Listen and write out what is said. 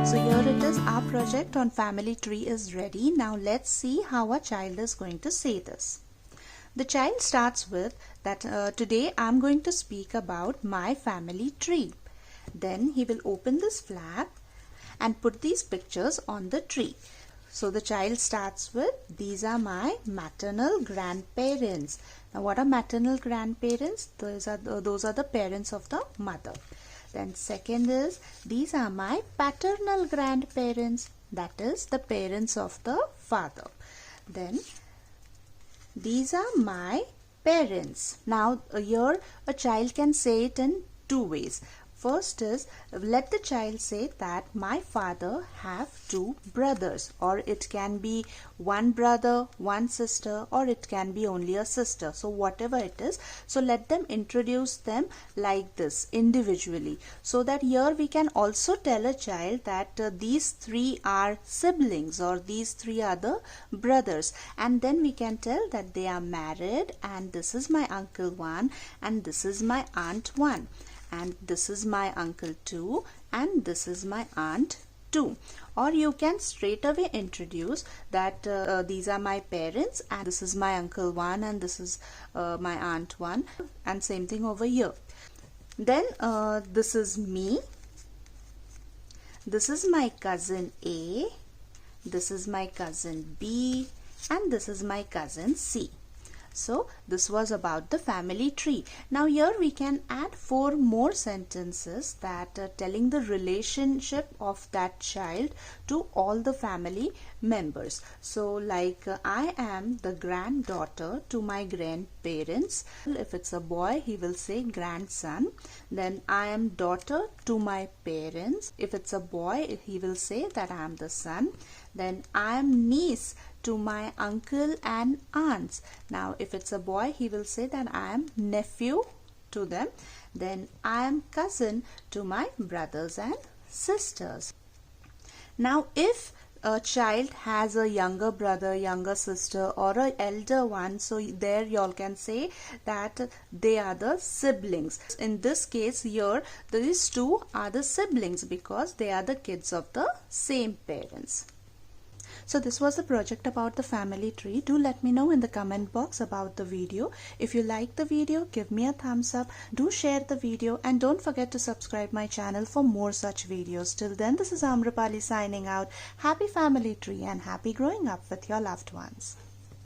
So here it is, our project on family tree is ready. Now let's see how a child is going to say this. The child starts with that today I'm going to speak about my family tree. Then he will open this flap and put these pictures on the tree. So the child starts with, these are my maternal grandparents. Now what are maternal grandparents? Those are the parents of the mother. Then second is, these are my paternal grandparents. That is the parents of the father. Then these are my parents. Now here a child can say it in two ways. First is, let the child say that my father have two brothers, or it can be one brother, one sister, or it can be only a sister. So whatever it is, so let them introduce them like this individually, so that here we can also tell a child that these three are siblings, or these three are the brothers, and then we can tell that they are married, and this is my uncle 1 and this is my aunt 1. And this is my uncle 2 and this is my aunt 2. Or you can straight away introduce that these are my parents and this is my uncle 1 and this is my aunt 1, and same thing over here. Then this is me, this is my cousin A, this is my cousin B, and this is my cousin C. So this was about the family tree. Now here we can add 4 more sentences that are telling the relationship of that child to all the family members. So like I am the granddaughter to my grandparents. If it's a boy, he will say grandson. Then I am daughter to my parents. If it's a boy, he will say that I am the son. Then I am niece to my uncle and aunts. Now if it's a boy, he will say that I am nephew to them. Then I am cousin to my brothers and sisters. Now if a child has a younger brother, younger sister, or an elder one, so there you all can say that they are the siblings. In this case here, these two are the siblings because they are the kids of the same parents. So this was the project about the family tree. Do let me know in the comment box about the video. If you like the video, give me a thumbs up. Do share the video and don't forget to subscribe my channel for more such videos. Till then, this is Amrapali signing out. Happy family tree and happy growing up with your loved ones.